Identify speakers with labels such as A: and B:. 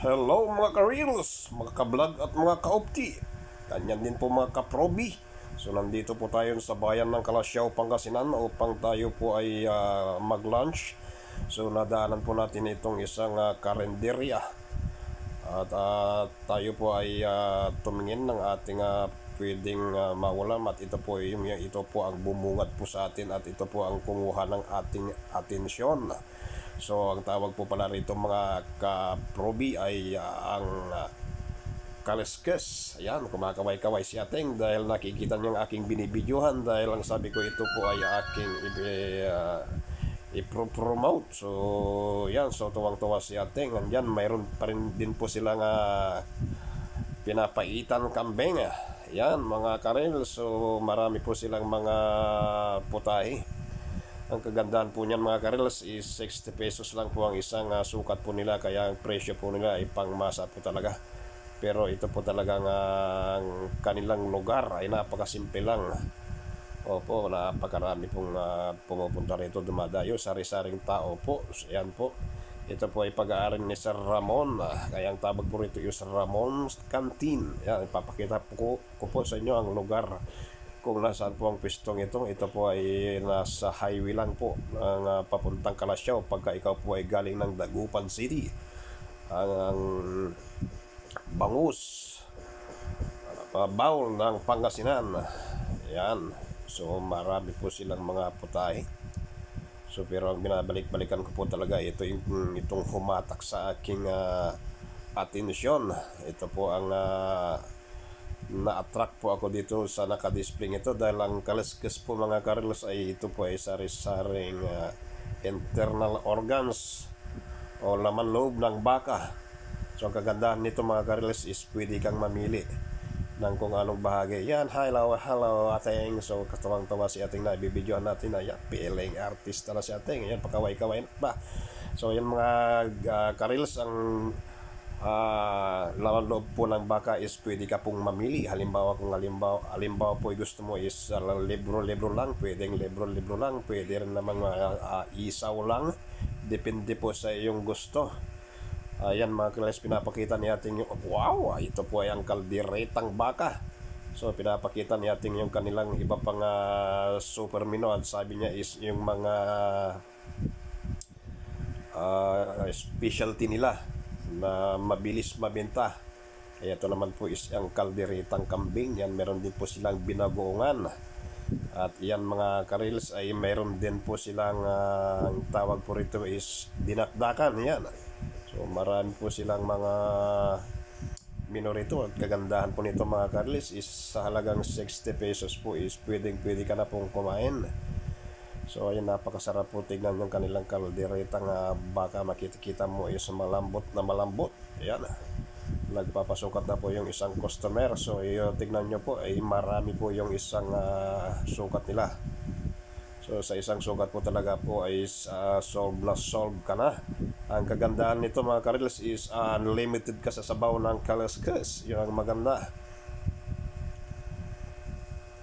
A: Hello mga ka-reels, mga ka-vlog at mga ka-opti. Ganyan din po mga ka-probi. So nandito po tayo sa bayan ng Kalasyaw, Pangasinan upang tayo po ay mag-lunch. So nadaanan po natin itong isang karinderya. At tayo po ay tumingin ng ating pwedeng maulam at ito po ang bumungad po sa atin at ito po ang kumuha ng ating atensyon. So ang tawag po pala rito mga ka-probi ay ang kaliskes. Ayan, kumakaway-kaway si ating dahil nakikita niyo ang aking binibidyohan dahil ang sabi ko ito po ay aking i-promote. So yan, so tuwang-tuwa si ating. Andyan, mayroon pa rin din po silang pinapaitan kambing. Yan mga karel, so marami po silang mga putahe. Ang kagandahan po niyan mga karels is 60 pesos lang po ang isang sukat po nila, kaya ang presyo po nila ay pangmasa po talaga. Pero ito po talagang ang kanilang lugar ay napakasimple lang. Opo, napakarami pong pumupunta rito, dumadayo, sari-saring tao po. Yan po. Ito po ay pag-aaral ni Sir Ramon. Kaya ang tawag po rito yung Sir Ramon's Canteen. Yan, ipapakita ko po sa inyo ang lugar kung nasaan po ang pistong ito. Ito po ay nasa highway lang po ng papuntang Kalasyaw pagka ikaw po ay galing ng Dagupan City. Ang bangus, bawl ng Pangasinan. Yan. So marami po silang mga putahe. So pero ang binabalik-balikan ko po talaga itong humatak sa aking atensyon. Ito po ang na-attract po ako dito sa nakadisplay ito dahil ang kaliskes po mga karels ay ito po ay sari-saring internal organs o laman loob ng baka. So ang kagandahan nito mga karels is pwede kang mamili ng kung anong bahagi. Yan, hello ating. So katawang-tawa si ating na ibibidyohan natin na yan, piling artista na si ating. Yan, pakaway-kaway na ba. So yan mga karels, ang laman loob po ng baka is pwede ka pong mamili. Halimbawa halimbawa po gusto mo is libro lang, pwedeng libro lang, pwede rin namang isaw lang, depende po sa iyong gusto. Ayan mga kilas, pinapakita ni ating yung wow, ito po ay ang kalderetang baka. So pinapakita ni ating yung kanilang iba pang super menu at sabi niya is yung mga specialty nila na mabilis mabenta. Kaya ito naman po is ang kalderetang kambing. Yan, meron din po silang binagoongan. At yan mga karils ay meron din po silang ang tawag po rito is dinakdakan. Yan. So marami po silang mga menu rito. At kagandahan po nito mga karils is sa halagang 60 pesos po is pwede ka na pong kumain. So ayun, napakasarap po tignan yung kanilang kalderetang baka. Makikita mo is malambot. Ayan, nagpapasukat na po yung isang customer. So tignan nyo po ay marami po yung isang sukat nila. So sa isang sukat po talaga po ay solve ka na. Ang kagandahan nito mga karils is unlimited ka sa sabaw ng kaliskes. Yun ang maganda.